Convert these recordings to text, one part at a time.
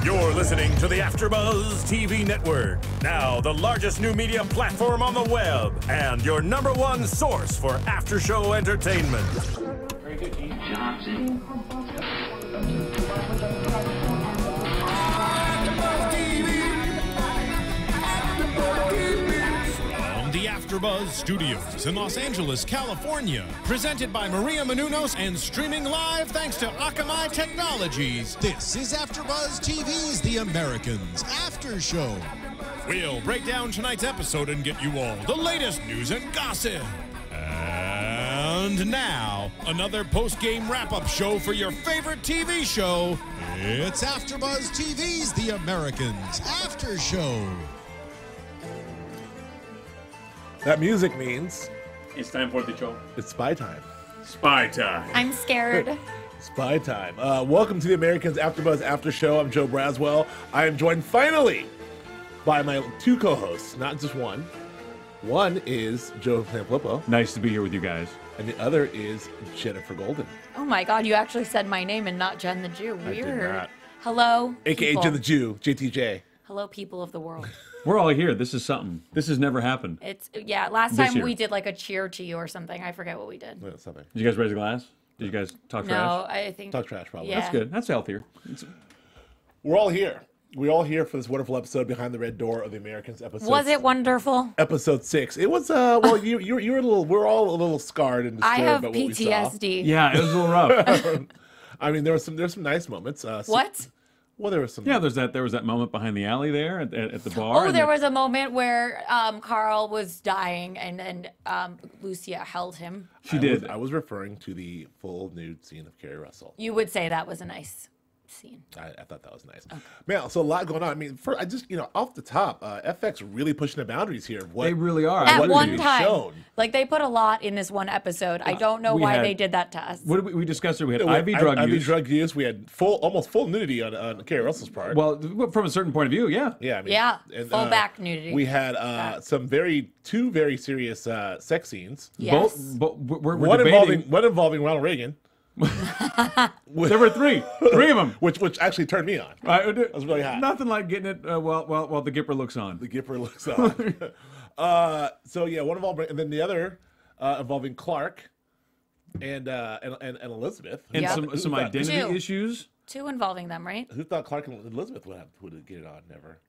You're listening to the AfterBuzz TV Network, now the largest new media platform on the web, and your #1 source for after-show entertainment. Very good, Keith Johnson. From the AfterBuzz Studios in Los Angeles, California, presented by Maria Menounos and streaming live thanks to Akamai Technologies. This is AfterBuzz TV's The Americans After Show. We'll break down tonight's episode and get you all the latest news and gossip. And now, another post-game wrap-up show for your favorite TV show. It's AfterBuzz TV's The Americans After Show. That music means It's time for the show. it's spy time. Spy time. I'm scared. Spy time. Welcome to the Americans AfterBuzz After Show. I'm Joe Braswell. I am joined finally by my two co-hosts, not just one. One is Joe Sanfelippo, Nice to be here with you guys. and the other is Jenifer Golden. Oh my God, you actually said my name and not Jen the Jew. I did Weird. not. Hello, AKA people. Jen the Jew, JTJ. Hello, people of the world. We're all here. This is something. This has never happened. It's last This time year. we did like a cheer to you or something. I forget what we did. No, something. Did you guys raise a glass? Did you guys talk trash? No, I think Talk trash, probably. Yeah. That's good. That's healthier. We're all here. We're all here for this wonderful episode, Behind the Red Door of the Americans episode. Was it wonderful? Episode 6. It was, well, you were a little, we're all a little scarred and disturbed I have by what we saw. PTSD. Yeah, it was a little rough. I mean, there's some nice moments. What? Well, there was some. Yeah, there was that moment behind the alley there at the bar. Oh, there was a moment where Carl was dying and then Lucia held him. She did. I was referring to the full nude scene of Carrie Russell. You would say that was a nice scene. I thought that was nice. Man, so a lot going on. I mean, I just, off the top, FX really pushing the boundaries here. Of what, They really are. At what one is time, shown. like they put a lot in this one episode. I don't know we why had- they did that to us. What did we discussed it. We had IV IV drug use. drug use. We had almost full nudity on Carrie Russell's part. Well, from a certain point of view, yeah. yeah, I mean, Yeah, and, full back nudity. We had two very serious sex scenes. Yes. We're One debating. involving Ronald Reagan. There were three of them. Which actually turned me on. I was really hot. Nothing like getting it while the Gipper looks on. The Gipper looks on. So yeah, one involving, and then the other involving Clark and Elizabeth. And Yep. some identity Two. issues. Two involving them, right? Who thought Clark and Elizabeth would get it on? Never.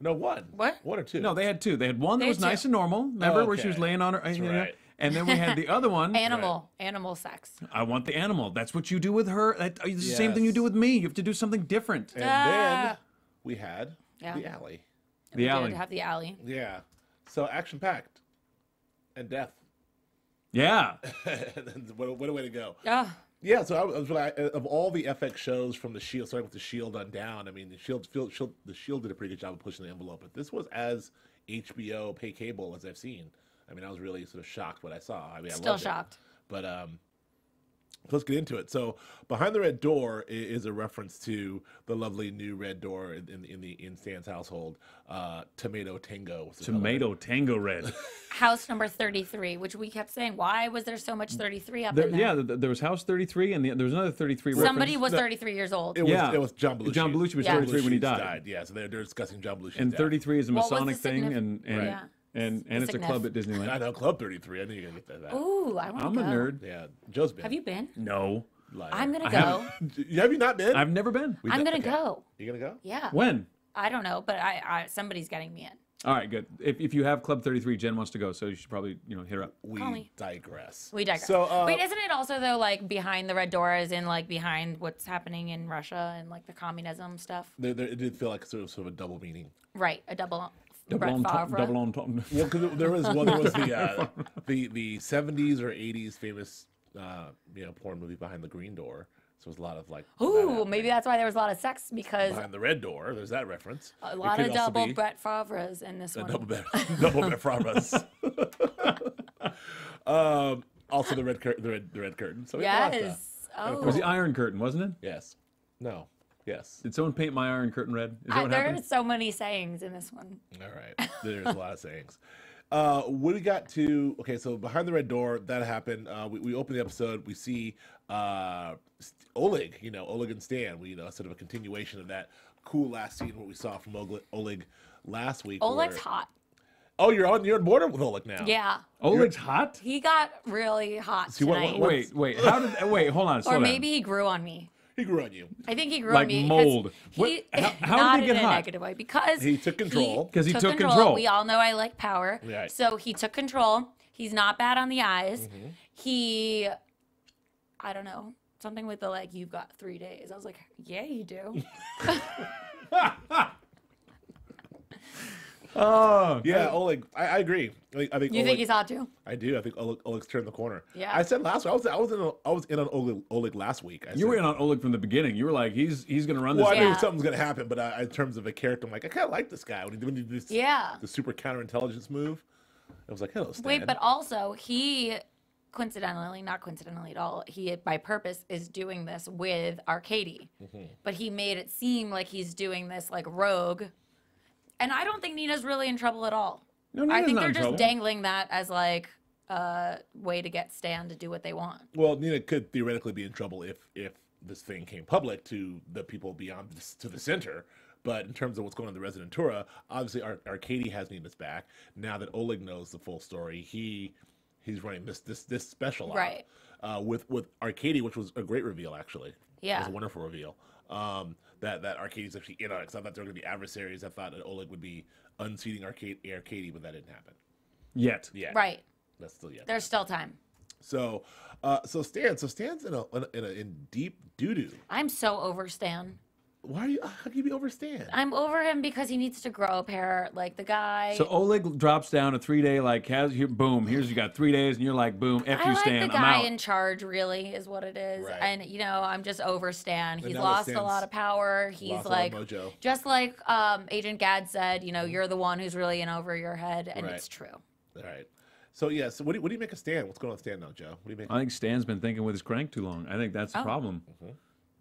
No, one. What? One or two? No, they had two. They had one that They was had two. nice and normal. Remember where she was Okay. laying on her? That's you know, right. And then we had the other one. Animal sex. I want the animal. That's what you do with her. It's the same thing you do with me. You have to do something different. And Ah. then we had Yeah. the alley. The We alley. did have the alley. Yeah. So action packed and death. Yeah. what a way to go. Oh, Yeah, so I was really, of all the FX shows from the Shield, starting with the Shield on down. I mean, the Shield did a pretty good job of pushing the envelope, but this was as HBO pay cable as I've seen. I mean, I was really sort of shocked what I saw. I mean, I still loved it. shocked. But let's get into it. So, Behind the Red Door is a reference to the lovely new red door in Stan's household. Tomato Tango. was the color. Tomato Tango Red. House number 33, which we kept saying, why was there so much 33 up in there? Yeah, there was House 33, and there was another 33 Somebody reference. was 33 years old. It was, Yeah. it was John Belushi. John Belushi was Yeah. 33 when he Belushi's died. Yeah, so they're discussing John Belushi's And death. 33 is a What was Masonic the thing, signif- and Yeah. and The it's a club signif- at Disneyland. I know, Club 33. I knew you were going to get that. Ooh, I want to I'm go. a nerd. Yeah, Joe's been. Have you been? No. Liar. I'm going to I go. haven't. Have you not been? I've never been. I'm going to Okay. go. You going to go? Yeah. When? I don't know, but I somebody's getting me in. All right, good. If you have Club 33, Jen wants to go, so you should probably hit her up. Call We me. digress. We digress. So, wait, isn't it also though like behind the red door, as in like behind what's happening in Russia and like the communism stuff? it did feel like sort of a double meaning. Right, a double. Double Brett on top. Favre. Double on top. Well, because there was the 70s or 80s famous porn movie Behind the Green Door. So it was a lot of like. that Ooh, happening. maybe that's why there was a lot of sex, because Behind the Red Door. There's that reference. a It lot could of also double be Brett Favre's in this one. double bed also the red curtain. So we got that. Yes. It was Oh. the Iron Curtain, wasn't it? Yes. No. Yes. Did someone paint my Iron Curtain red? Is that what There happened? are so many sayings in this one. All right. There's a lot of sayings. What we got to? Okay, so behind the red door, that happened. We open the episode. We see Oleg. Oleg and Stan. Sort of a continuation of that cool last scene what we saw from Oleg last week. Oleg's hot. Oh, you're on board with Oleg now. Yeah. Oleg's hot? He got really hot See, tonight. Wait, wait, hold on. Or maybe he grew on me. He grew on you. I think he grew Like on me. mold. How how not did he get in a hot? negative way. Because He took control. Because he took control. We all know I like power. Right. So he took control. He's not bad on the eyes. Mm-hmm. He, I don't know, something with the like, you've got 3 days. I was like, yeah, you do. Oh, Yeah, Oleg. I agree. I think You Oleg, think he's hot too? I do. I think Oleg's turned the corner. Yeah. I said last week. I was in on Oleg last week. you were in on Oleg from the beginning. You were like, he's going to run this. Well, I knew Yeah. something's gonna happen, but in terms of a character, I'm like, I kind of like this guy when he did this. Yeah. The super counterintelligence move. I was like, hello, Stan. Wait, but also he, coincidentally, not coincidentally at all, he by purpose is doing this with Arcady. Mm-hmm. But he made it seem like he's doing this like rogue. And I don't think Nina's really in trouble at all. No, I Nina's think not they're in just trouble. dangling that as like a way to get Stan to do what they want. Well, Nina could theoretically be in trouble if this thing came public to the people beyond to the center. But in terms of what's going on in the Residentura, obviously Arcady has Nina's back. Now that Oleg knows the full story, he's running this special op, Right. With Arcady, which was a great reveal actually. It Yeah. was a wonderful reveal. That Arcady's actually in on it. Because I thought they were going to be adversaries. I thought that Oleg would be unseating Arcady, but that didn't happen. Yet. Yeah, Right. That's still yet. There's still time. So Stan's in deep doo doo. I'm so over Stan. Why are you? How can you be over Stan? I'm over him because he needs to grow a pair. Like the guy. So Oleg drops down a 3-day, like, boom, here's you got 3 days, and you're like, boom, F I you, like Stan, the I'm guy out. in charge, really, is what it is. Right. And, I'm just over Stan. He's now that lost a Stan's lot of power. He's lost a lot of like, mojo. just like Agent Gad said, you're the one who's really in over your head. And Right. it's true. All right. So what do you make of Stan? What's going on with Stan now, Joe? What do you make? I think Stan's been thinking with his crank too long. I think that's the Oh. problem.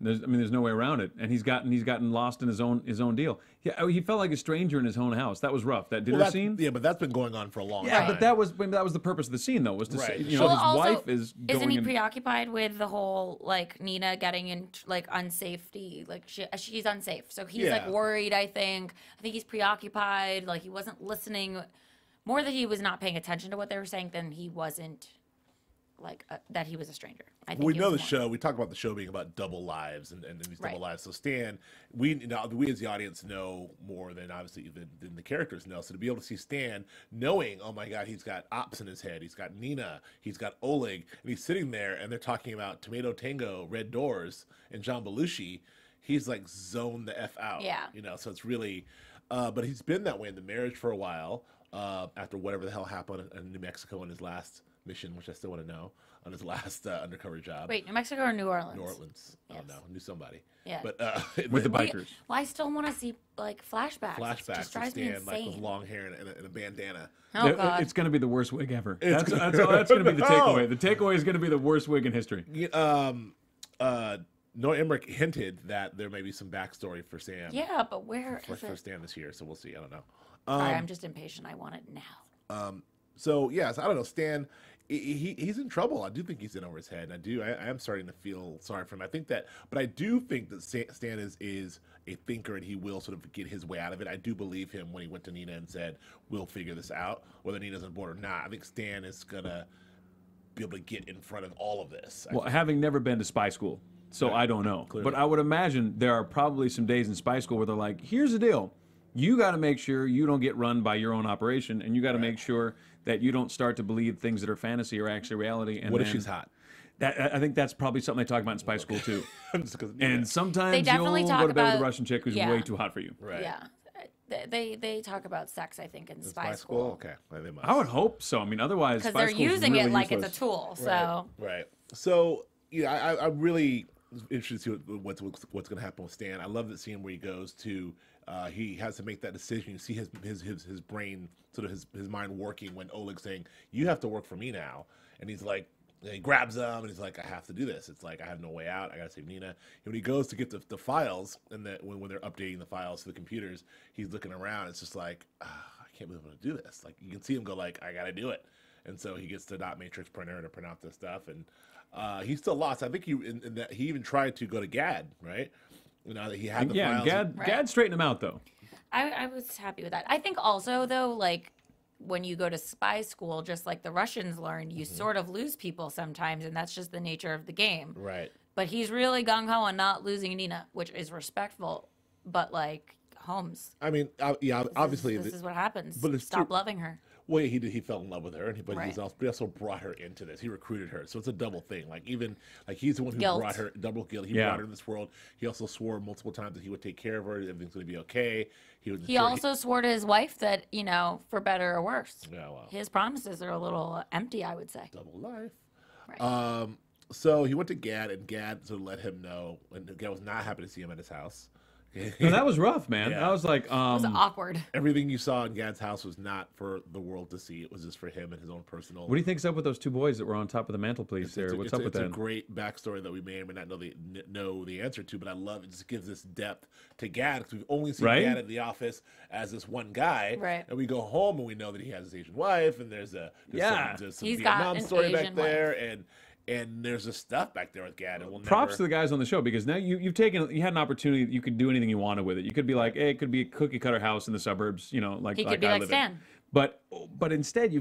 There's no way around it, and he's gotten lost in his own deal. Yeah, he felt like a stranger in his own house. That was rough. That dinner scene. Yeah, but that's been going on for a long Yeah, time. but that was the purpose of the scene, though, was to say, Right. his also, wife is going. isn't he in- preoccupied with the whole like Nina getting in like unsafety? Like she's unsafe, so he's like Yeah. worried. I think he's preoccupied. Like he wasn't listening. More that he was not paying attention to what they were saying than he wasn't like that he was a stranger. I think we he know was the more- show. We talk about the show being about double lives and these double Right. lives. So Stan, we as the audience know more than obviously than the characters know. So to be able to see Stan knowing, oh my God, he's got ops in his head. He's got Nina. He's got Oleg, and he's sitting there, and they're talking about Tomato Tango, Red Doors, and John Belushi. He's like zoned the F out. Yeah. So it's really, but he's been that way in the marriage for a while. After whatever the hell happened in New Mexico in his last mission, which I still want to know, on his last undercover job. Wait, New Mexico or New Orleans? New Orleans. Yes. Oh no, knew somebody. Yeah. But with the Wait, bikers. well, I still want to see like flashbacks. It flashbacks just of drives me Stan like with insane. long hair and a bandana. Oh God. It's going to be the worst wig ever. It's That's going to be the No. takeaway. The takeaway is going to be the worst wig in history. Noah Emmerich hinted that there may be some backstory for Sam. Yeah, but where is For it? Stan this year, so we'll see. I don't know. Sorry, I'm just impatient. I want it now. So yes, I don't know. Stan, he's in trouble. I do think he's in over his head. And I am starting to feel sorry for him. I think that, but I do think that Stan is a thinker and he will sort of get his way out of it. I do believe him when he went to Nina and said, "We'll figure this out," whether Nina's on board or not. I think Stan is gonna be able to get in front of all of this. Well, having never been to spy school, so I don't know. Clearly. But I would imagine there are probably some days in spy school where they're like, here's the deal. You got to make sure you don't get run by your own operation, and you got to make sure that you don't start to believe things that are fantasy or actually reality. And What if then- she's hot? I think that's probably something they talk about in spy school too. Just 'cause- And sometimes They definitely you'll talk go to bed with a about- Russian chick who's yeah. way too hot for you. right. Yeah, they talk about sex. I think in spy Spy school Okay. Well, they must. I would hope so. I mean, otherwise, because spy they're school's using really it like useless. it's a tool. So Right. So I'm really interested to see what's going to happen with Stan. I love that scene where he goes to. He has to make that decision. You see his brain, sort of his mind working when Oleg's saying, "You have to work for me now," and he's like. And he grabs them and he's like, "I have to do this. It's like I have no way out. I gotta save Nina." And when he goes to get the files, and when they're updating the files to the computers, he's looking around. It's just like, I can't believe I'm going to do this. Like, you can see him go like, I got to do it. And so he gets the dot matrix printer to print out this stuff. And he still lost. I think he even tried to go to Gad, right? You know, that he had the files. Gad straightened him out, though. I was happy with that. I think also, though, like, when you go to spy school, just like the Russians learned, you sort of lose people sometimes, and that's just the nature of the game. Right. But he's really gung-ho on not losing Nina, which is respectful. But, like, Holmes. I mean, yeah, obviously. This is what happens. But Stop loving her. Well, yeah, he fell in love with her, but Right. he also brought her into this. He recruited her, so it's a double thing. Like, even like he's the one who brought her, double guilt. He brought her in this world. He also swore multiple times that he would take care of her. Everything's going to be okay. He also swore to his wife that, you know, for better or worse. Yeah, well, His promises are a little empty, I would say. double life. Right. So he went to Gad, and Gad sort of let him know, and Gad was not happy to see him at his house. No, that was rough, man. Yeah. I was like, it was awkward. Everything you saw in Gad's house was not for the world to see. It was just for him and his own personal. what do you think's up with those two boys that were on top of the mantelpiece there? What's up with that? It's a great backstory that we may or may not know the answer to, but I love it. It just gives this depth to Gad, because we've only seen Gad in the office as this one guy, right? And we go home and we know that he has his Asian wife, and there's some He's Vietnam got story an back Asian there, wife. and there's this stuff back there with Gad. And Props to the guys on the show, because now you had an opportunity. You could do anything you wanted with it. You could be like, hey, it could be a cookie cutter house in the suburbs, you know, like he could be like Stan. But instead, he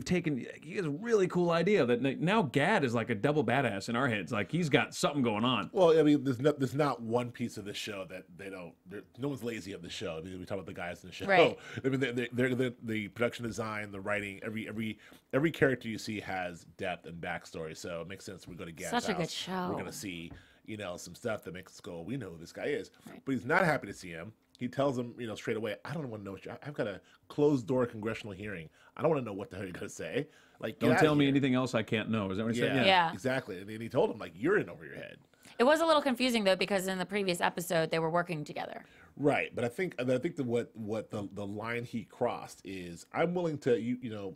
has a really cool idea that now Gad is like a double badass in our heads. Like, he's got something going on. Well, I mean, there's not one piece of the show that they don't. No one's lazy of the show. I mean, we talk about the guys in the show. Right. I mean, the production design, the writing, every character you see has depth and backstory. So it makes sense. We go to Gad's Such a house, good show. We're gonna see, you know, some stuff that makes us go, we know who this guy is. Right. But he's not happy to see him. He tells him, you know, straight away, I don't want to know what I've got a closed door congressional hearing. I don't want to know what the hell you're gonna say. Like, don't tell me anything else I can't know. Is that what he said? Yeah, exactly. And then he told him, like, you're in over your head. It was a little confusing though, because in the previous episode they were working together. Right, but I think that what the line he crossed is, I'm willing to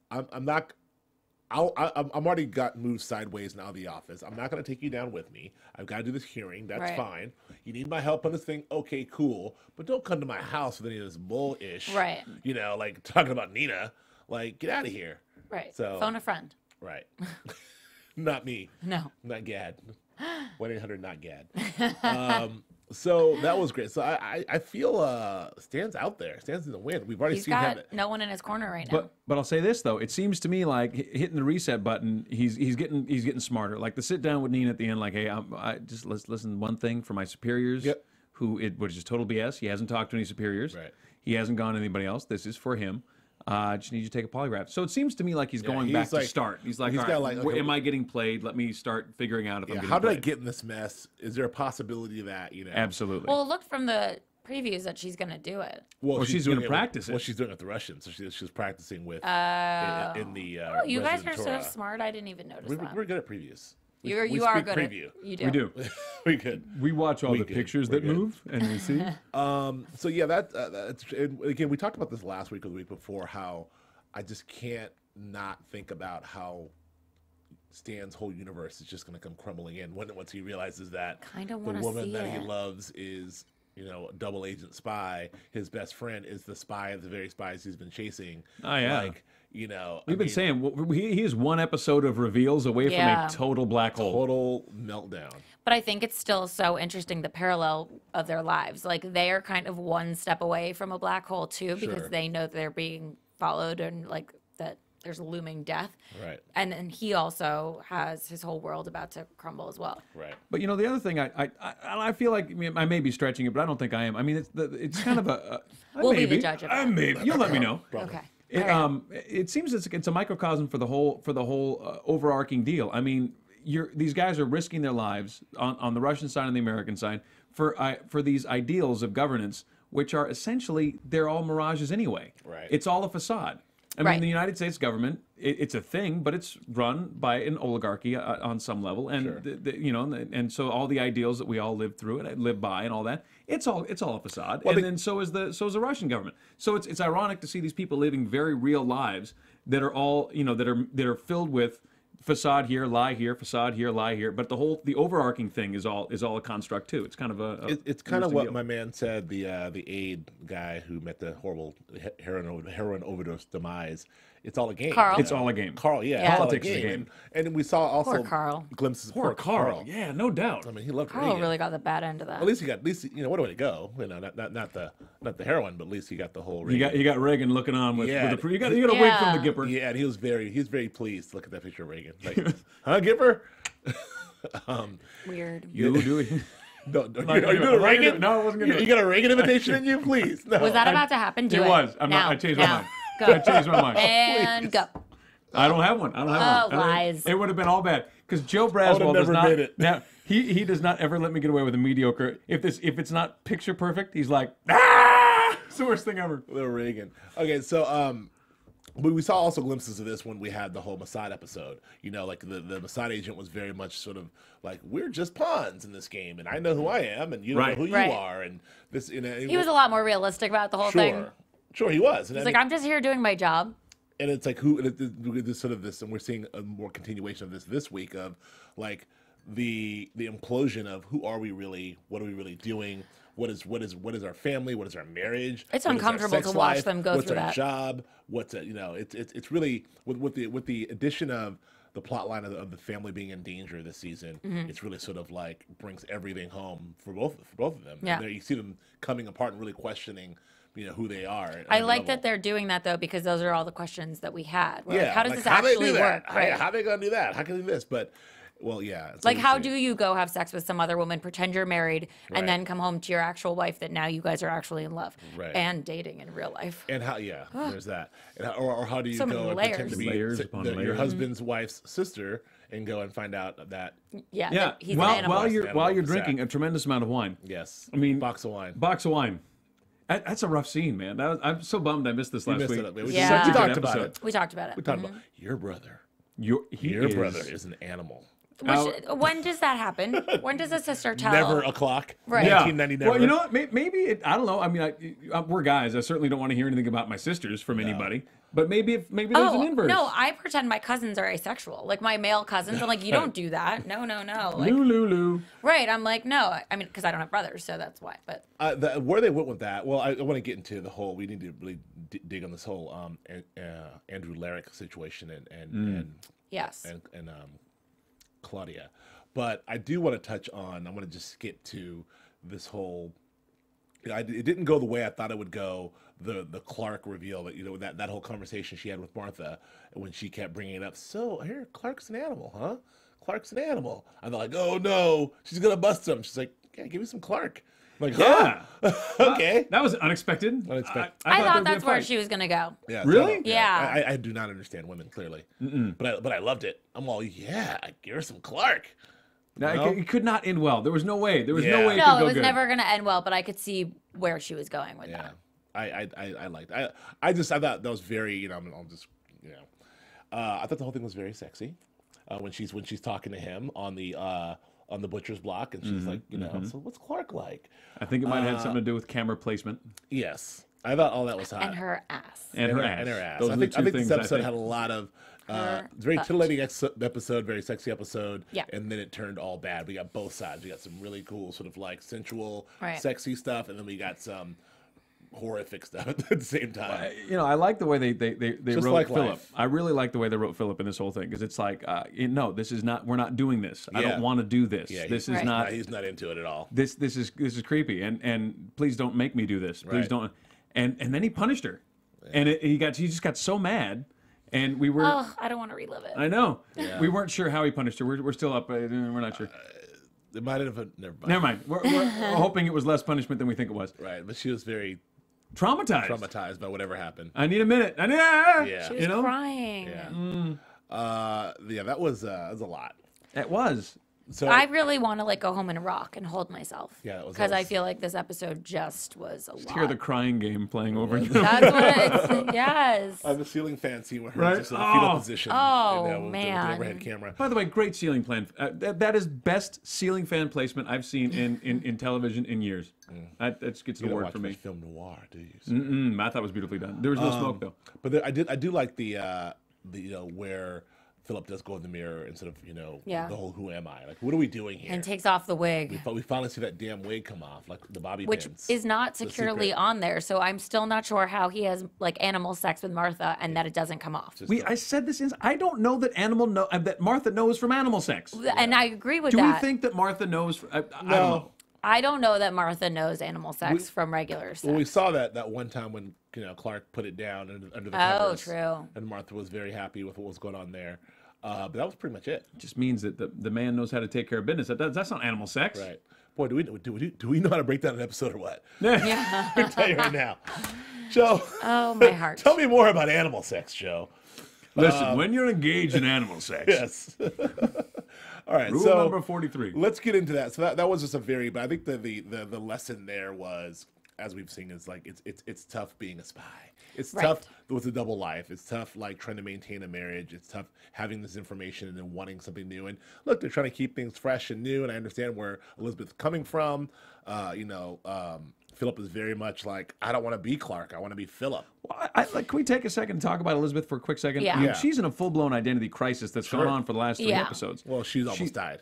I'm not. I'm already got moved sideways now of the office. I'm not going to take you down with me. I've got to do this hearing. That's fine. You need my help on this thing. Okay, cool. But don't come to my house with any of this bull-ish. Right. You know, like talking about Nina. Like, get out of here. Right. So phone a friend. Right. Not me. No. Not Gad. 1-800 not Gad. So that was great. So I feel Stan's out there. Stan's in the win. We've already seen him. No one in his corner right now. But I'll say this though, it seems to me like hitting the reset button, he's getting smarter. Like the sit down with Nina at the end, like, hey, I just let's listen one thing for my superiors, which is total BS. He hasn't talked to any superiors. Right. He hasn't gone to anybody else. This is for him. I just need you to take a polygraph. So it seems to me like he's going back to start. He's like, all right, am I getting played? Let me start figuring out if I'm getting how did played. I get in this mess? Is there a possibility of that? You know, Absolutely. Well, it looked from the previews that she's going to do it. Well, she's going to practice it. Well, she's doing it with the Russians, so she's practicing with in the. Oh, you guys are so smart. I didn't even notice that. We're good at previews. You are good preview. You do. We do. We could. We watch all the pictures that move, and we see. So yeah, that's again. We talked about this last week or the week before. How I just can't not think about how Stan's whole universe is just going to come crumbling in once he realizes that the woman that he loves is, you know, a double agent spy. His best friend is the spy of the very spies he's been chasing. Oh yeah. Like, you know, we've been saying he is one episode of reveals away from a total black hole. Total meltdown. But I think it's still so interesting, the parallel of their lives. Like, they are kind of one step away from a black hole too, because they know they're being followed and like that there's looming death. Right. And then he also has his whole world about to crumble as well. Right. But you know, the other thing I feel like, I mean, I may be stretching it, but I don't think I am. I mean, it's kind of a we'll be the judge of that. Maybe you'll let me know. Okay. It seems it's a microcosm for the whole overarching deal. I mean, these guys are risking their lives on the Russian side and the American side for these ideals of governance, which are essentially, they're all mirages anyway. Right. It's all a facade. I mean, the United States government, it's a thing, but it's run by an oligarchy on some level, and you know, and so all the ideals that we all live through and live by and all that, it's all a facade. Well, and then so is the Russian government. So it's ironic to see these people living very real lives that are all, you know, that are filled with facade here, lie here, facade here, lie here. But the overarching thing is all a construct too. It's kind of it's kind of what my man said. The aide guy who met the horrible heroin overdose demise. It's all a game. Carl. It's all a game. Carl, Yeah. Politics is a game. And we saw also Poor Carl. glimpses. Poor Carl. Yeah, no doubt. I mean, he loved Carl Reagan. really got the bad end of that. At least you know, what way to go? You know, not the heroin, but at least he got the whole. You Reagan. got Reagan looking on with Yeah. you got to wait from the Gipper. Yeah, and he was very pleased to look at that picture of Reagan. Like, huh, Gipper? Weird. You do it. No, Like, are you doing a Reagan? No, I wasn't gonna do You it. got a Reagan invitation in you, please? No. Was that about to happen? Do It it. was. Now. I changed my Now. mind. Go. I changed my mind. And go. I don't have one. I don't have one. Lies. It would have been all bad because Joe Braswell does never not. made it. Now he does not ever let me get away with a mediocre. If it's not picture perfect, he's like, ah, it's the worst thing ever. Little Reagan. Okay, so but we saw also glimpses of this when we had the whole Mossad episode. You know, like the Mossad agent was very much sort of like, we're just pawns in this game, and I know who I am, and you don't Right. know who Right. you are, and this. You know, He was a lot more realistic about the whole thing. Sure, he was. And He's I like, mean- I'm just here doing my job. and it's like this sort of this, and we're seeing a more continuation of this week of like the implosion of who are we really, what are we really doing, what is our family, what is our marriage. It's what is our uncomfortable sex to watch life, them go what's through our that. job, it's really with the addition of the plot line of the family being in danger this season. Mm-hmm. It's really sort of like brings everything home for both of them. Yeah. And you see them coming apart and really questioning, you know, who they are. at I every like level. that they're doing that though, because those are all the questions that we had. We're Yeah, like, how does like, this how they actually do that? work? Right. How they gonna do that? How can they do this? But well, yeah. it's Like, how interesting. do you go have sex with some other woman, pretend you're married, Right. and then come home to your actual wife that now you guys are actually in love Right. and dating in real life? And how? Yeah, there's that. And or how do you So many go and pretend to layers. be Layers upon your layers. husband's wife's sister and go and find out that Yeah. Yeah. that he's an animal. While you're Animal, drinking sad. a tremendous amount of wine. yes, I mean, box of wine. Box of wine. That's a rough scene, man. I'm so bummed I missed this last missed week. it. We Yeah. Such a We good talked about episode. it. We talked about it. We talked about your brother. Your Brother is an animal. When does that happen? When does a sister tell? Never o'clock. Right. Yeah. 1990 never. Well, you know what? Maybe I don't know. I mean, we're guys. I certainly don't want to hear anything about my sisters from anybody. But maybe there's an inverse. No, I pretend my cousins are asexual. Like my male cousins, I'm like, you don't do that. No. Like, Lulu. right. I'm like, no. I mean, because I don't have brothers, so that's why. But where they went with that, well, I want to get into the whole. We need to really dig on this whole Andrew Larrick situation and yes. Claudia, but I do want to touch on. I want to just skip to this whole. It didn't go the way I thought it would go. The Clark reveal that whole conversation she had with Martha when she kept bringing it up. So here, Clark's an animal, huh? Clark's an animal. I'm like, oh no, she's gonna bust him. She's like, yeah, give me some Clark. I'm like, Yeah. okay. That was unexpected. Unexpected. I there thought would be a that's where fight. she was gonna go. Yeah, Really? Yeah. I do not understand women clearly, but I loved it. I'm all, yeah, give her some Clark. No, No? it could not end well. There was no way. There was Yeah. no way it No, could it go was good. never gonna end well. But I could see where she was going with Yeah, that. I liked. I thought that was very. You know, I'll just. You know, I thought the whole thing was very sexy. When she's talking to him on the butcher's block, and she's like, you know, so what's Clark like? I think it might have had something to do with camera placement Yes, I thought all that was hot. And her ass. and her ass. And her ass. Those I are the think two this things episode I had a think. lot of Her very butt. titillating episode, very sexy episode. Yeah. And then it turned all bad. We got both sides. We got some really cool sort of like sensual, Right. sexy stuff, and then we got some horrific stuff at the same time. You know, I like the way they Just wrote like Philip. life. I really like the way they wrote Philip in this whole thing because it's like, no, this is not. We're not doing this. I Yeah. don't want to do this. Yeah, this he's is not. He's not into it at all. This is creepy. And please don't make me do this. Please Right. don't. And then he punished her, and he just got so mad, and we were. Oh, I don't want to relive it. I know. We weren't sure how he punished her. We're still up. We're not sure. It might have. Never mind. Never mind. We're hoping it was less punishment than we think it was. Right, but she was very Traumatized. traumatized by whatever happened. I need a minute. Yeah. She was You know? crying. Yeah. That was a lot. It was. So I really want to like go home and rock and hold myself. Yeah, that was- because that I was- feel like this episode just was a lot. Hear the crying game playing over you. That's what it's. Yes. the ceiling fan scene where her Right? just in the fetal Oh. position. Oh, with the man. overhead camera. By the way, great ceiling plan. That is best ceiling fan placement I've seen in television in years. That gets You the don't word watch for me. much film noir, do you? I thought it was beautifully done. There was no smoke though. But I do like the where Philip does go in the mirror instead of, Yeah. the whole "Who am I?" Like, what are we doing here? And takes off the wig, we finally see that damn wig come off, like the bobby which pins. is not securely on there. So I'm still not sure how he has like animal sex with Martha and that it doesn't come off. I said this I don't know that that Martha knows from animal sex. And I agree with Do that. we think that Martha knows? I don't No. know. I don't know that Martha knows animal sex from regular sex. Well, we saw that one time when Clark put it down under the Oh, covers. true. And Martha was very happy with what was going on there. But that was pretty much it. Just means that the man knows how to take care of business. That's not animal sex. Right. Boy, do we know how to break down an episode or what? Yeah. I can tell you right now. Joe. Oh, my heart. Tell me more about animal sex, Joe. Listen, when you're engaged in animal sex, Yes. All right. rule so number 43. let's get into that. So that was just but I think the lesson there was, as we've seen, is like it's tough being a spy. It's Right. tough with a double life. It's tough like trying to maintain a marriage. It's tough having this information and then wanting something new. And look, they're trying to keep things fresh and new. And I understand where Elizabeth's coming from. Philip is very much like, I don't want to be Clark. I want to be Philip. Well, can we take a second and talk about Elizabeth for a quick second? Yeah. I mean, Yeah. she's in a full-blown identity crisis that's gone on for the last 3 Yeah. episodes. Well, she's almost died.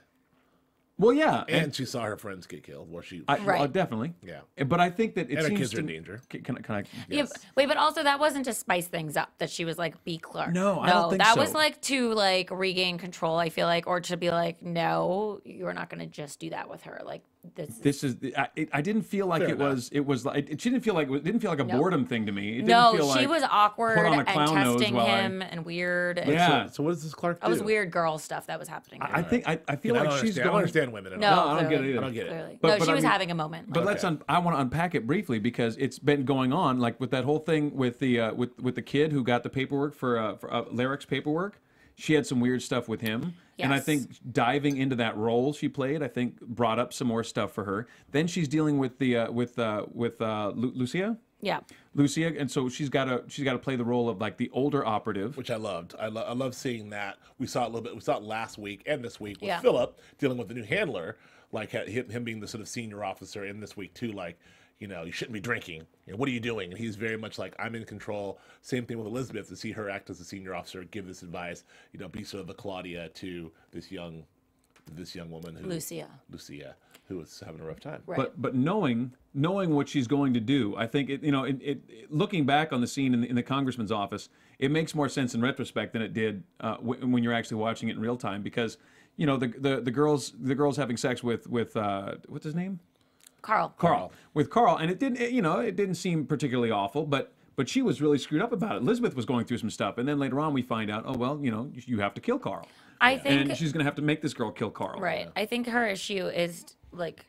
Well, yeah. And she saw her friends get killed. Right. Definitely. Yeah. But I think that it And her seems kids are to, in danger. Can I? Yeah, wait, but also that wasn't to spice things up that she was like, be Clark. No, I don't think that so. was like to like regain control, I feel like, or to be like, no, you're not going to just do that with her. Like This is. I didn't feel like Fair it was. It was like she didn't feel like it didn't feel like a boredom thing to me. It didn't no, feel she like, was awkward put on a and clown nose testing while him and weird. And Yeah. So what does this Clark do? That was weird girl stuff that was happening. I think I feel I like don't she's understand. I going. don't understand women at no, all. I don't get it clearly, either. I don't get it. clearly. But- no, but she I was mean- having a moment. But I want to unpack it briefly because it's been going on, like with that whole thing with the with the kid who got the paperwork for Lyric's paperwork. She had some weird stuff with him, and I Yes. think diving into that role she played, I think brought up some more stuff for her. Then she's dealing with the Lucia. Yeah. Lucia, and so she's got to play the role of like the older operative. Which I loved. I love seeing that. We saw it a little bit. We saw it last week and this week with Yeah. Philip dealing with the new handler, like him being the sort of senior officer, and this week too, like, you shouldn't be drinking. What are you doing? And he's very much like, I'm in control. Same thing with Elizabeth, to see her act as a senior officer, give this advice, be sort of the Claudia to this young woman Lucia, who was having a rough time. Right. But knowing what she's going to do, I think looking back on the scene in the congressman's office, it makes more sense in retrospect than it did when you're actually watching it in real time, because the girls having sex with what's his name? Carl. With Carl, and it didn't seem particularly awful, but she was really screwed up about it. Elizabeth was going through some stuff, and then later on we find out, oh well, you have to kill Carl. I think, and she's going to have to make this girl kill Carl. right. I think her issue is like,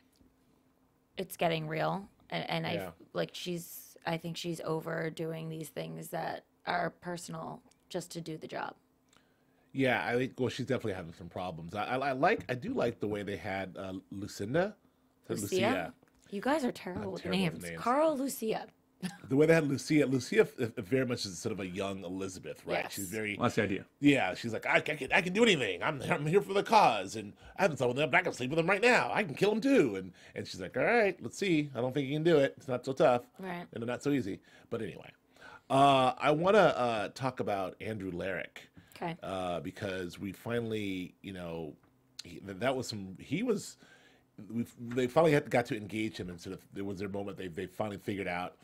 it's getting real, and Yeah. I think she's overdoing these things that are personal just to do the job. Yeah, I think. Well, she's definitely having some problems. I do like the way they had Lucinda. Lucia? You guys are terrible with terrible with names. names. Carl, Lucia. The way they had Lucia very much is sort of a young Elizabeth, right? Yes. She's very, Well, that's the idea. yeah. She's like, I can do anything. I'm here for the cause, and I haven't slept with him, but I can sleep with him right now. I can kill him too. And she's like, all right, let's see. I don't think you can do it. It's not so tough, Right. and not so easy. But anyway, I want to talk about Andrew Lyric, Okay. because we finally, they finally got to engage him, and sort of there was their moment. They finally figured out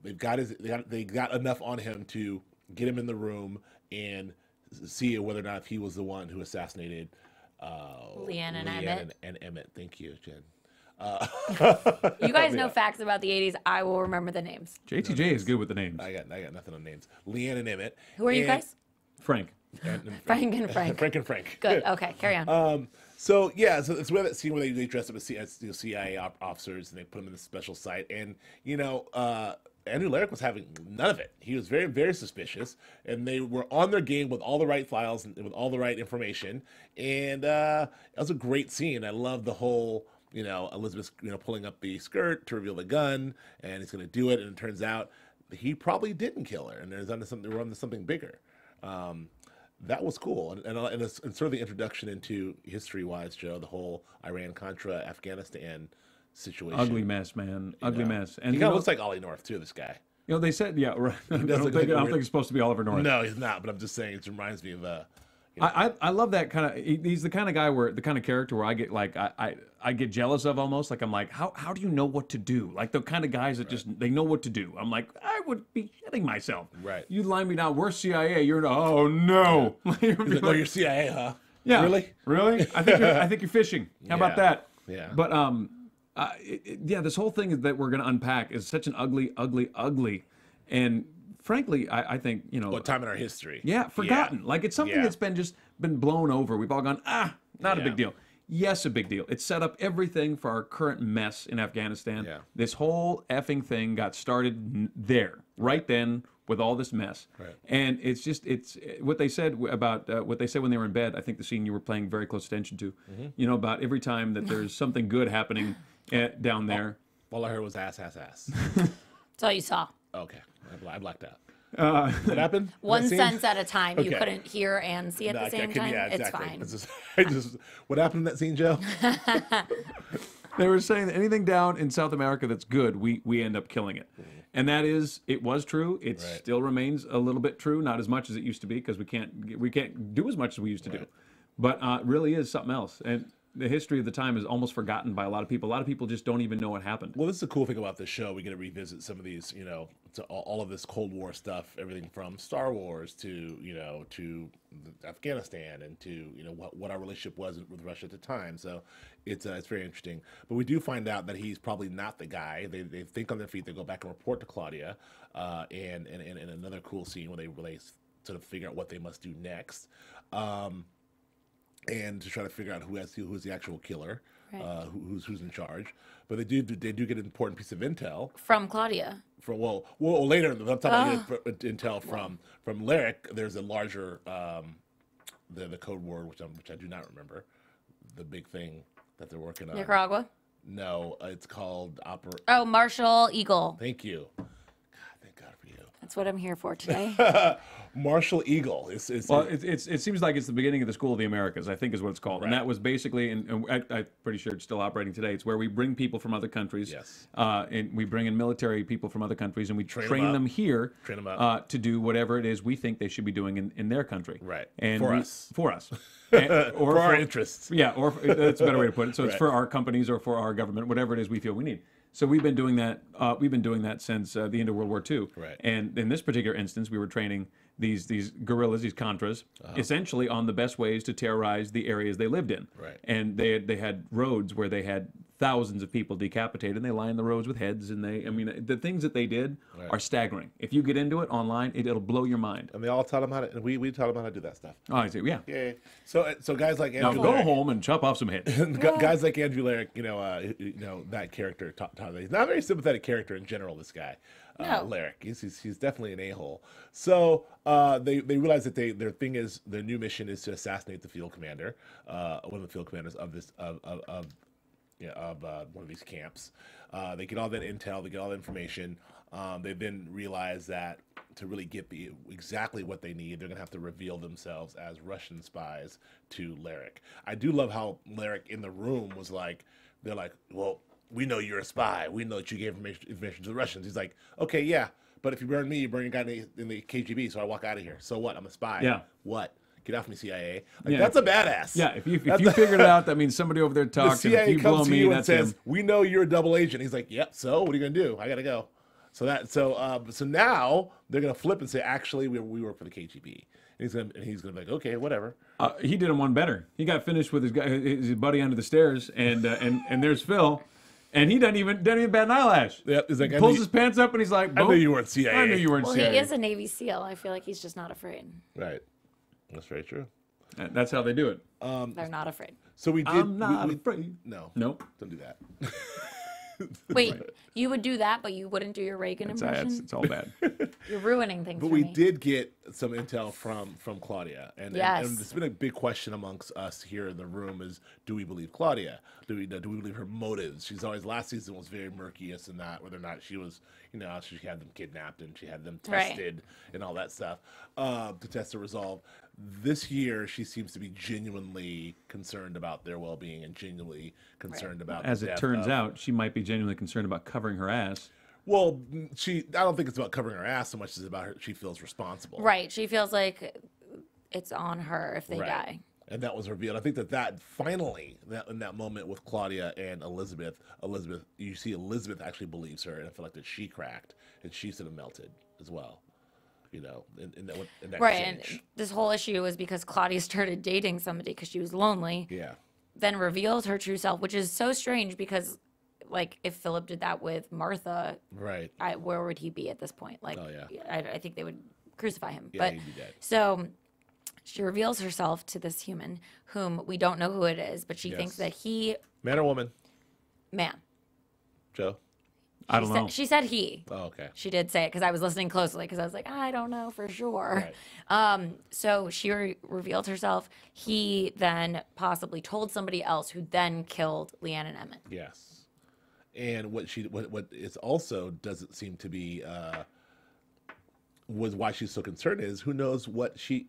they got enough on him to get him in the room and see whether or not he was the one who assassinated Leanne and Emmett. And Emmett. Thank you, Jen. You guys know facts about the 80s. I will remember the names. JTJ is good with the names. I got nothing on names. Leanne and Emmett. Who are you And- guys? Frank. Frank and Frank. Frank and Frank. Good. Okay, carry on. So it's where that scene where they dress up as CIA officers and they put them in the special site, and Andrew Lyric was having none of it. He was very, very suspicious, and they were on their game with all the right files and with all the right information, and it was a great scene. I love the whole, Elizabeth, pulling up the skirt to reveal the gun, and he's going to do it, and it turns out he probably didn't kill her, and they were onto something bigger. That was cool, and it's sort of the introduction into history-wise, Joe, the whole Iran-Contra Afghanistan situation. Ugly mess, man. Ugly mess. And He kind of looks like Ollie North too. This guy. they said, yeah, right. I don't look think like a it's supposed to be Oliver North. No, he's not. But I'm just saying, it reminds me of I love that kind of. He's the kind of guy the kind of character where I get like I get jealous of almost. Like I'm like, how do you know what to do? Like the kind of guys that just they know what to do. I'm like, I would be shitting myself. Right. You line me down. We're CIA. You're oh no. He's like, oh, you're CIA, huh? Yeah. Really? Really? I think you're fishing. How about that? Yeah. But yeah, this whole thing that we're gonna unpack is such an ugly, and frankly, I think, you know, What time in our history? yeah, forgotten. Yeah. Like it's something that's been blown over. We've all gone, not a big deal. Yes, a big deal. It set up everything for our current mess in Afghanistan. Yeah. This whole effing thing got started there, right then, with all this mess. Right. And it's what they said about what they said when they were in bed. I think the scene you were paying very close attention to. You know, about every time that there's something good happening down there. All I heard was ass, ass, ass. That's all you saw. Okay, I blacked out. What happened? One That sentence at a time. You Okay. couldn't hear and see at the same time. Yeah, It's exactly. fine. What happened in that scene, Joe? They were saying that anything down in South America that's good, we end up killing it. And that is, it was true. It still remains a little bit true, not as much as it used to be, because we can't do as much as we used to do. But it really is something else. And the history of the time is almost forgotten by a lot of people. A lot of people just don't even know what happened. Well, this is the cool thing about this show. We get to revisit some of these, you know, to all of this Cold War stuff, everything from Star Wars to, you know, to Afghanistan and to, you know, what our relationship was with Russia at the time. So it's very interesting. But we do find out that he's probably not the guy. They think on their feet. They go back and report to Claudia. And another cool scene where they sort of figure out what they must do next. And to try to figure out who's the actual killer, Right. who's in charge. But they do get an important piece of intel From Claudia. from well later. I'm talking about intel from Lyric. There's a larger the code word which I do not remember. The big thing that they're working on. Nicaragua. No, it's called Oh, Marshall Eagle. Thank you. God, thank God for you. That's what I'm here for today. Marshall Eagle. It seems like it's the beginning of the School of the Americas, I think is what it's called. Right. And that was basically, and I'm pretty sure it's still operating today, it's where we bring people from other countries. Yes. And we bring in military people from other countries, and we train them them up. here Train them up. to do whatever it is we think they should be doing in their country. Right. And For us. For us. or for our interests. Yeah, or that's a better way to put it. So it's Right. for our companies or for our government, whatever it is we feel we need. So we've been doing that. We've been doing that since the end of World War II. Right. And in this particular instance, we were training these guerrillas, these Contras, essentially on the best ways to terrorize the areas they lived in. Right. And they had roads where they had thousands of people decapitated, and they lined the roads with heads. And the things that they did are staggering. If you get into it online, it'll blow your mind. And they all taught them how to. And we taught them how to do that stuff. Oh, I see. Yeah. Yeah. So guys like Now Andrew go Lyric, home and chop off some heads. guys like Andrew Lyric, you know that character. He's not a very sympathetic character in general. This guy, No. Lyric, he's definitely an a-hole. So they realize that their new mission is to assassinate the field commander, one of the field commanders of this of one of these camps. They get all that intel, they get all that information. They then realize that to really get exactly what they need, they're gonna have to reveal themselves as Russian spies to Lyric. I do love how Lyric in the room was like, they're like, well, we know you're a spy. We know that you gave information to the Russians. He's like, okay, yeah, but if you burn me, you burn a guy in the KGB, so I walk out of here. So what? I'm a spy. Yeah. What? Get off me, CIA. Like, Yeah. that's a badass. Yeah, if you figured it out, that means somebody over there The talked, and if CIA you blow comes to me, you and that's says, him. "We know you're a double agent." He's like, "Yep. So what are you gonna do? I gotta go." So now they're gonna flip and say, "Actually, we work for the KGB." And he's gonna be like, "Okay, whatever." He did him one better. He got finished with his buddy under the stairs, and there's Phil, and he doesn't even bat an eyelash. Yep, he's like, Pulls his pants up, and he's like, "I knew you weren't CIA." I knew you weren't Well, CIA. he is a Navy SEAL. I feel like he's just not afraid. Right. That's very true. That's how they do it. They're not afraid. So we did. I'm not we, afraid. No. Nope. Don't do that. Wait, you would do that, but you wouldn't do your Reagan impression? It's all bad. You're ruining things But for we me. did get some intel from Claudia, and Yes. and it's been a big question amongst us here in the room: is do we believe Claudia? Do we believe her motives? She's always last season was very murky as to not whether or not she was, she had them kidnapped and she had them Right. tested and all that stuff to test the resolve. This year, she seems to be genuinely concerned about their well-being and genuinely concerned about. As the it death turns of- out, she might be genuinely concerned about covering her ass. Well, I don't think it's about covering her ass so much as about she feels responsible. Right. She feels like it's on her if they Right. die. And that was revealed. I think that finally, in that moment with Claudia and Elizabeth, you see Elizabeth actually believes her, and I feel like that she cracked, and she sort of melted as well. You know, in that Right, exchange. and this whole issue was because Claudia started dating somebody because she was lonely. Yeah. Then revealed her true self, which is so strange because, like, if Philip did that with Martha, Right. where would he be at this point? Like, Oh, yeah. I think they would crucify him. Yeah, but he'd be dead. so she reveals herself to this human whom we don't know who it is, but she thinks that he, Man or woman? man. Joe? I don't know. She said he. Oh, okay. She did say it because I was listening closely because I was like, I don't know for sure. Right. So she revealed herself. He then possibly told somebody else who then killed Leanne and Emmett. Yes. And what is also doesn't seem to be was why she's so concerned is who knows what she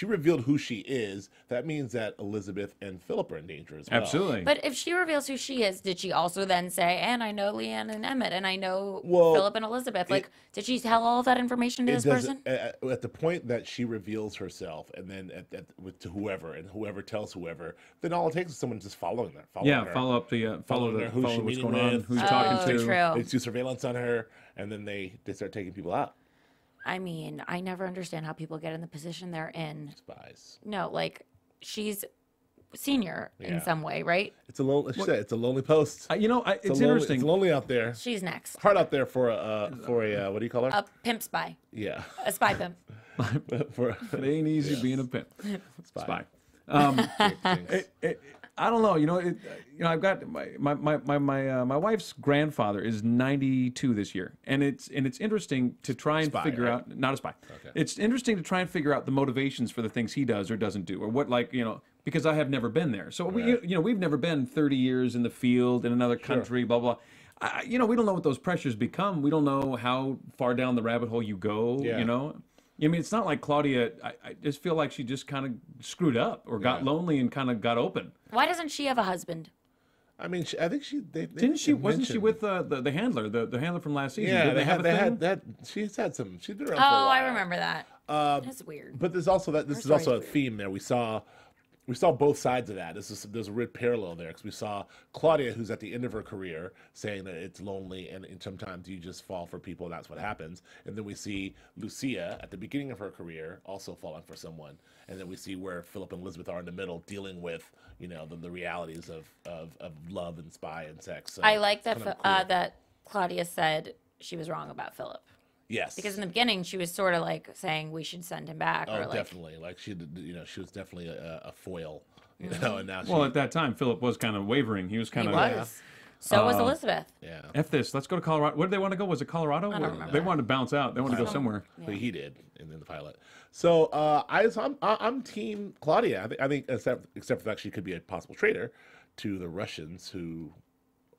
revealed who she is. That means that Elizabeth and Philip are in danger as well. Absolutely. But if she reveals who she is, did she also then say, and I know Leanne and Emmett, and I know Well, Philip and Elizabeth? Like, did she tell all of that information to this person? At the point that she reveals herself, and then to whoever, and whoever tells whoever, then all it takes is someone just following her. Yeah, follow up the follow her, who's she what's meeting going on, with, who you're talking to. True. They do surveillance on her, and then they start taking people out. I mean, I never understand how people get in the position they're in. Spies. No, like, she's senior Yeah. in some way, right? It's a lonely. She said it's a lonely post. You know, it's lonely, interesting. It's lonely out there. She's next. Hard out there for a what do you call her? A pimp spy. Yeah. A spy pimp. for It ain't easy being a pimp. spy. I don't know. You know, I've got my wife's grandfather is 92 this year, and it's interesting to try and figure right? out. Not a spy. Okay. It's interesting to try and figure out the motivations for the things he does or doesn't do, or what, like, you know, because I have never been there. So we've never been 30 years in the field in another country. Blah blah. We don't know what those pressures become. We don't know how far down the rabbit hole you go. Yeah. You know. I mean, it's not like Claudia. I just feel like she just kind of screwed up or got lonely and kind of got open. Why doesn't she have a husband? I mean, I think they Didn't she? Wasn't she mentioned- with the handler, the handler from last season? Yeah, Did they have a thing? that. She's had some. She's been around Oh, for a while. I remember that. That's weird. But there's also that. This Her is also a story's weird. theme there. We saw both sides of that. There's a real parallel there because we saw Claudia, who's at the end of her career, saying that it's lonely and sometimes you just fall for people. And that's what happens. And then we see Lucia at the beginning of her career also falling for someone. And then we see where Philip and Elizabeth are in the middle, dealing with the realities of love and spy and sex. So I like that it's kind of cool. that Claudia said she was wrong about Philip. Yes. Because in the beginning, she was sort of like saying we should send him back. Oh, or like, definitely. Like she was definitely a foil, and now Well, at that time, Philip was kind of wavering. He was kind he of. was. So was Elizabeth. yeah. F this. Let's go to Colorado. Where did they want to go? Was it Colorado? I don't remember. They wanted to bounce out. They wanted to go somewhere. But he did in the pilot. So I'm team Claudia. I think except for the fact she could be a possible traitor to the Russians, who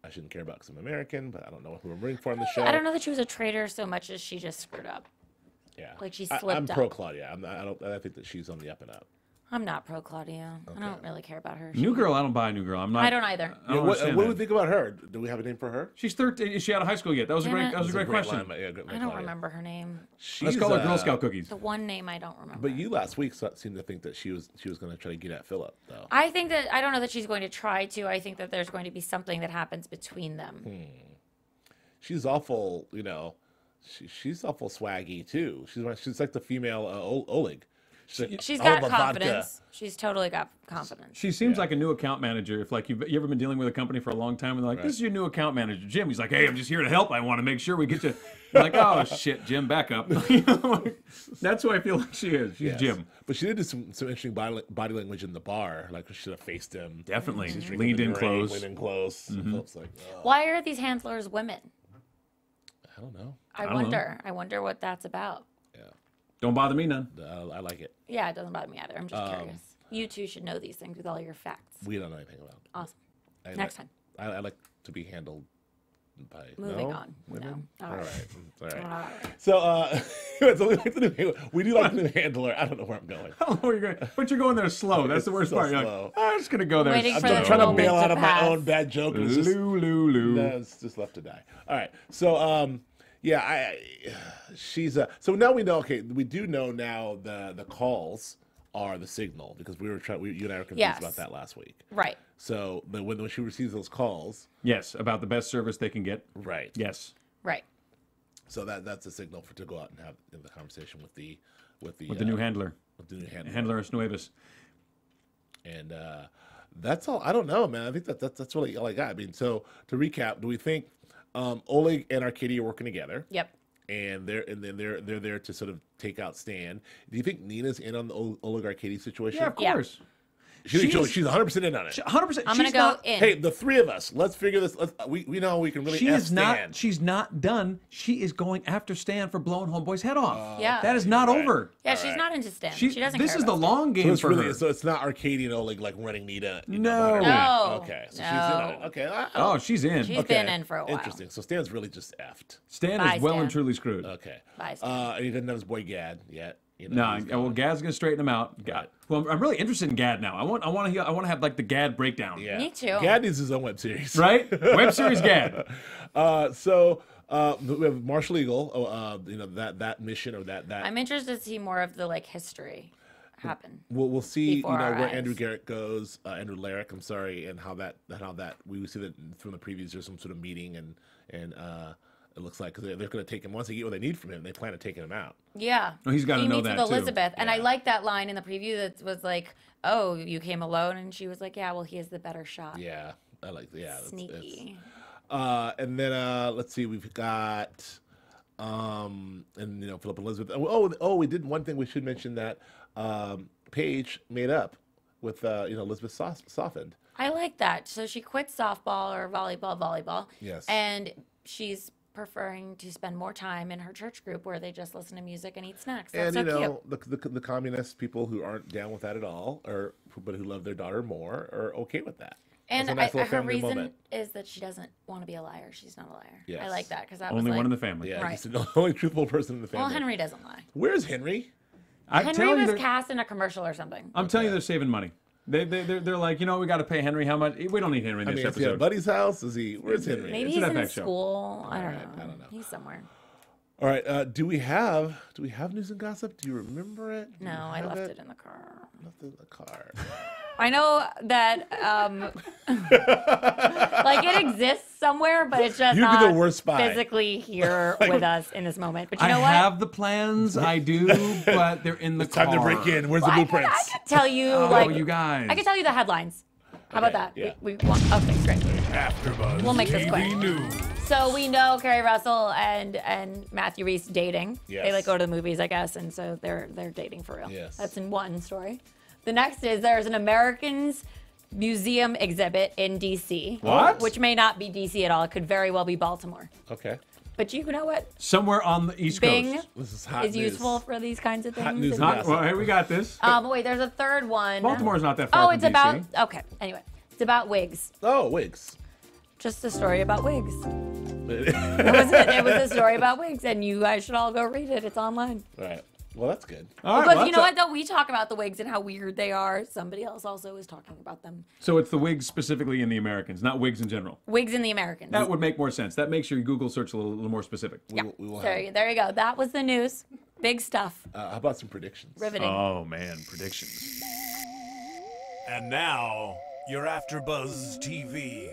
I shouldn't care about because I'm American, but I don't know who I'm rooting for on the show. I don't know that she was a traitor so much as she just screwed up. Yeah, Like she I'm slipped up. pro Claudia. I think that she's on the up and up. I'm not pro Claudia. I don't really care about her. New girl. I don't buy a new girl. I'm not. I don't either. I don't What understand do we that. think about her? Do we have a name for her? She's 13. Is she out of high school yet? That was a Damn great. it. That was a great question. line, yeah, I don't remember her name. Let's call her Girl Scout cookies. The one name I don't remember. But you last week seemed to think that she was going to try to get at Philip, though. I think that I don't know that she's going to try to. I think that there's going to be something that happens between them. She's awful, she's awful swaggy too. She's like the female Oleg. She's "I got love vodka." confidence. She's totally got confidence. She seems like a new account manager. If like you ever been dealing with a company for a long time and they're like, this is your new account manager, Jim. He's like, hey, I'm just here to help. I want to make sure we get you. You're like, oh shit, Jim, back up. That's who I feel like she is. She's Yes. Jim. But she did do some interesting body language in the bar. Like she should have faced him. Definitely. She's drinking Leaned the in drink, close. Leaned in close. Philip's like, oh, Why are these handlers women? I don't know. I don't wonder. I wonder what that's about. Yeah, Don't bother me none. I like it. Yeah, it doesn't bother me either. I'm just curious. You two should know these things with all your facts. We don't know anything about. Awesome. I Next like- time. I like to be handled by Moving no? on. Women? No. All All right. All right. All right. So, so we, like we do like the new handler. I don't know where I'm going. I don't know where you're going, but you're going there slow. That's the worst so part. You're slow. like, I'm just gonna go there. Waiting slow. for I'm the trying to moment bail to out of my pass. own bad joke. And it's just, Loo, loo, loo. no, it's just left to die. All right. So, she's so now we know. Okay, we do know now the calls are the signal, because you and I were confused Yes. about that last week. Right. So when she receives those calls, Yes, about the best service they can get. right? Yes. Right. So that's a signal to go out and have the conversation with the new handler. With the new handler. Handler Nuevas. And that's all. I don't know, man. I think that's really all I got. I mean, so to recap, do we think Oleg and Arcadia are working together? Yep. And they're there to sort of take out Stan. Do you think Nina's in on the Oleg Arcadia situation? Yeah, of course. She's 100% in on it. 100%. I'm gonna go in. Hey, the three of us, let's figure this. We know we can really. She's not done. She is going after Stan for blowing homeboy's head off. Yeah. That is not over. Yeah, she's not into Stan. She doesn't This care is the about long game for her. So it's not Arcadia and Oleg like running Nina. No. No. Okay. So No. she's in on it. Okay. Oh, she's in. She's been in for a while. Interesting. So Stan's really just effed. Stan Bye, is well Stan. and truly screwed. Okay. Bye, Stan. And he doesn't have his boy Gad yet. You know, No, he's well, gone. Gad's gonna straighten him out. Gad. Well, I'm really interested in Gad now. I want to have like the Gad breakdown. Yeah. Me too. Gad needs his own web series. Right? Web series Gad. So we have Marshall Eagle. You know that mission or that. I'm interested to see more of the history happen. We'll see, Before our where eyes. Andrew Garrett goes, Andrew Larrick, I'm sorry, and how that we see that from the previews. There's some sort of meeting, and it looks like they're going to take him once they get what they need from him. They plan on taking him out. Yeah. Oh, he's gotta he know meets that, with too. Elizabeth, and I Yeah. like that line in the preview that was like, "Oh, you came alone," and she was like, "Yeah, well, he has the better shot." Yeah, I like. Yeah, Sneaky. And then let's see, we've got, and Philip and Elizabeth. Oh, we did one thing. We should mention that Paige made up with Elizabeth softened. I like that. So she quit softball or volleyball. Yes. And she's preferring to spend more time in her church group where they just listen to music and eat snacks. That's And so cute. the communist people who aren't down with that at all, but who love their daughter more, are okay with that. And That's a nice little her family reason moment. is that she doesn't want to be a liar. She's not a liar. I Yes. like that because that Only was one in the family. Yeah, Right. he's the only truthful person in the family. Well, Henry doesn't lie. Where's Henry? I'm Henry telling you, was they're- cast in a commercial or something. I'm telling you, they're saving money. They're like, we got to pay Henry how much? We don't need Henry in I this mean, is he at episode. Buddy's house? Where's Henry? Maybe It's he's an in FX show. school. I don't Alright, know. I don't know. He's somewhere. All right. Do we have news and gossip? Do you remember it? Do No, you I have left it in the car. Left it in the car. I know that it exists somewhere, but it's just You'd be not the worst spy. physically here with us in this moment. But you I know what? have the plans, I do, but they're in the car. Time to break in. Where's the I blueprints? could tell you, Oh, you guys. I could tell you the headlines. How about that? yeah. We want, okay, great. AfterBuzz We'll make this TV quick. News. So we know Kerry Russell and Matthew Reese dating. Yes. They go to the movies, I guess, and so they're dating for real. Yes. That's in one story. The next is there's an Americans Museum exhibit in D.C. What? Which may not be D.C. at all. It could very well be Baltimore. Okay. But you know what? Somewhere on the East Bing Coast. This is hot is news. useful for these kinds of things. Hot news And- and Not, well, hey, we got this. wait, there's a third one. Baltimore's not that far Oh, from it's DC. about, okay, anyway. It's about wigs. Oh, wigs. Just a story about wigs. It was a story about wigs, and you guys should all go read it. It's online. Right. Well, that's good. All right, Because well, you know that's what, though? We talk about the wigs and how weird they are. Somebody else also is talking about them. So it's the wigs specifically in the Americans, not wigs in general. Wigs in the Americans. That would make more sense. That makes your Google search a little more specific. Yeah. We will there you go. That was the news. Big stuff. how about some predictions? Riveting. Oh, man, predictions. And now, your AfterBuzz TV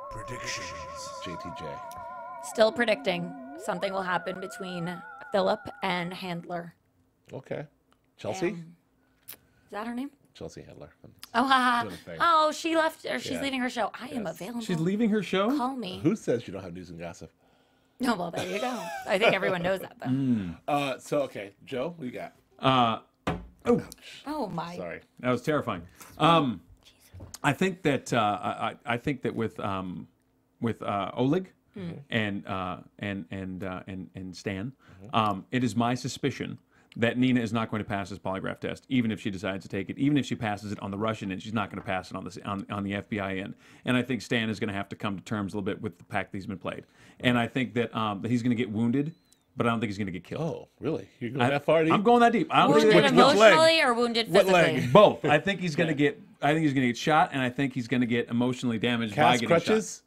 predictions. JTJ. Still predicting something will happen between Philip and Handler. Okay. Chelsea? Is that her name? Chelsea Handler. Oh, haha. doing a thing. Oh, she left, or she's Yeah. leaving her show. I am available. She's leaving her show? Call me. Who says you don't have news and gossip? No, well, there you go. I think everyone knows that, though. So, okay. Joe, what you got? Oh, my. Sorry. That was terrifying. I think that I think that with Oleg and Stan, it is my suspicion that Nina is not going to pass this polygraph test, even if she decides to take it, even if she passes it on the Russian end, she's not going to pass it on the FBI end. And I think Stan is going to have to come to terms a little bit with the pact that he's been played. And I think that that he's going to get wounded, but I don't think he's going to get killed. Oh, really? You're going that far deep? I'm going that deep. I don't think Wounded that- emotionally or wounded What physically? leg? both. I think he's going to get. I think he's going to get shot, and I think he's going to get emotionally damaged by Cast getting crutches?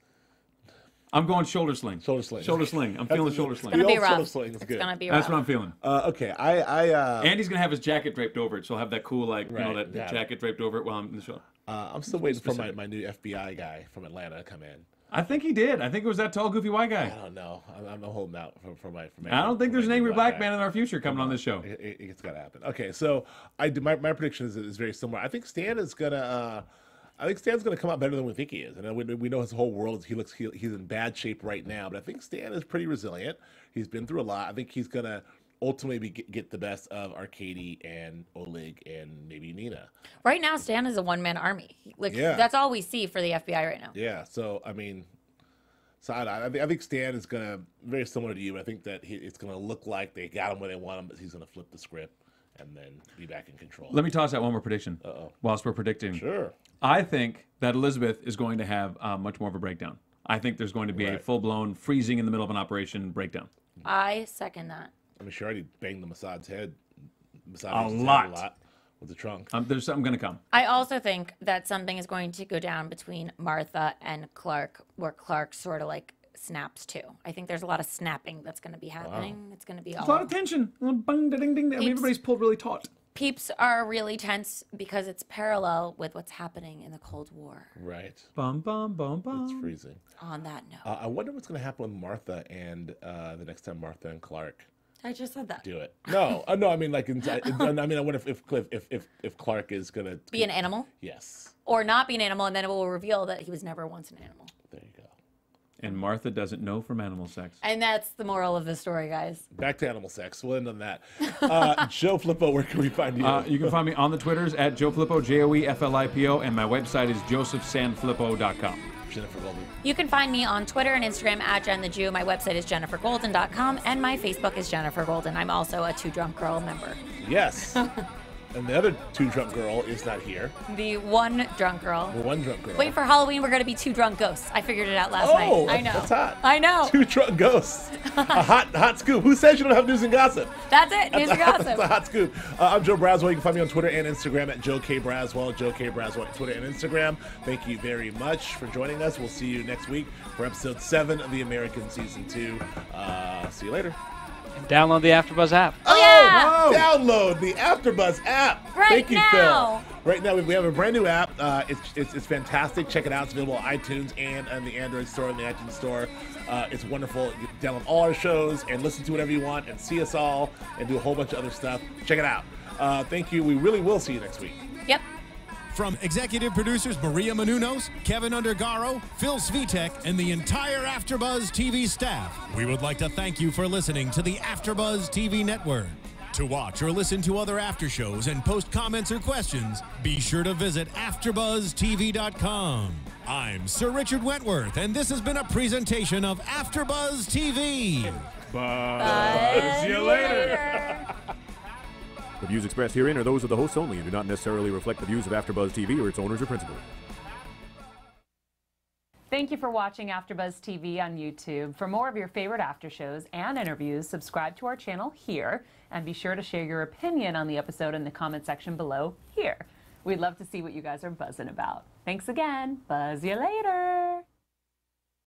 shot. I'm going shoulder sling. Shoulder sling. Shoulder sling. I'm feeling shoulder sling. It's gonna be old rough. shoulder sling is good. It's gonna be rough. That's what I'm feeling. Okay, And he's gonna have his jacket draped over it, so he'll have that cool, like, Right, you know, that yeah. jacket draped over it while I'm in the show. I'm still waiting for my new FBI guy from Atlanta to come in. I think he did. I think it was that tall, goofy white guy. I don't know. I'm holding out for my. I don't think there's an angry black man in our future coming on this show. It's got to happen. Okay, so my prediction is very similar. I think Stan is gonna. I think Stan's going to come out better than we think he is. And we know his whole world. He's in bad shape right now. But I think Stan is pretty resilient. He's been through a lot. I think he's going to ultimately get the best of Arcady and Oleg and maybe Nina. Right now, Stan is a one-man army. Like, Yeah. that's all we see for the FBI right now. Yeah. So, I mean, I think Stan is going to, very similar to you, I think that it's going to look like they got him where they want him, but he's going to flip the script and then be back in control. Let me toss out one more prediction. Uh-oh. Whilst we're predicting. Sure. I think that Elizabeth is going to have much more of a breakdown. I think there's going to be a full-blown freezing in the middle of an operation breakdown. I second that. I mean, she already banged the Mossad's head. A lot. With the trunk. There's something going to come. I also think that something is going to go down between Martha and Clark, where Clark sort of like snaps too. I think there's a lot of snapping that's going to be happening. Wow. It's going to be a lot of tension. Bang, ding, ding. I mean, everybody's pulled really taut. Peeps are really tense because it's parallel with what's happening in the Cold War. Right. Bum, bum, bum, bum. It's freezing. On that note. I wonder what's going to happen with Martha and the next time Martha and Clark I just said that. do it. No, no, I mean like inside. I mean, I wonder if Clark is going to be an animal. Yes. Or not be an animal, and then it will reveal that he was never once an animal. There you go. And Martha doesn't know from animal sex. And that's the moral of the story, guys. Back to animal sex. We'll end on that. Joe Flippo, where can we find you? You can find me on the Twitters at Joe Flippo, JoeFlippo, and my website is josephsanflippo.com. Jenifer Golden. You can find me on Twitter and Instagram at Jen the Jew. My website is jennifergolden.com, and my Facebook is Jenifer Golden. I'm also a Two Drunk Girl member. Yes. And the other two drunk girl is not here. The one drunk girl. The one drunk girl. Wait, for Halloween, we're going to be two drunk ghosts. I figured it out last night. Oh, I know. that's hot. I know. Two drunk ghosts. A hot scoop. Who says you don't have news and gossip? That's it. News and gossip. That's a hot scoop. I'm Joe Braswell. You can find me on Twitter and Instagram at Joe K. Braswell. Joe K. Braswell on Twitter and Instagram. Thank you very much for joining us. We'll see you next week for episode 7 of The Americans Season 2. See you later. And download the AfterBuzz app. Oh, yeah. Download the AfterBuzz app. Right Thank you, now. Phil. Right now, we have a brand new app. It's fantastic. Check it out. It's available on iTunes and on the Android store and the iTunes store. It's wonderful. You can download all our shows and listen to whatever you want and see us all and do a whole bunch of other stuff. Check it out. Thank you. We really will see you next week. Yep. From executive producers Maria Menounos, Kevin Undergaro, Phil Svitek, and the entire AfterBuzz TV staff, we would like to thank you for listening to the AfterBuzz TV network. To watch or listen to other after shows and post comments or questions, be sure to visit AfterBuzzTV.com. I'm Sir Richard Wentworth, and this has been a presentation of AfterBuzz TV. Buzz you later. The views expressed herein are those of the hosts only and do not necessarily reflect the views of AfterBuzz TV or its owners or principals. Thank you for watching AfterBuzz TV on YouTube. For more of your favorite after shows and interviews, subscribe to our channel here, and be sure to share your opinion on the episode in the comment section below here. We'd love to see what you guys are buzzing about. Thanks again. Buzz you later.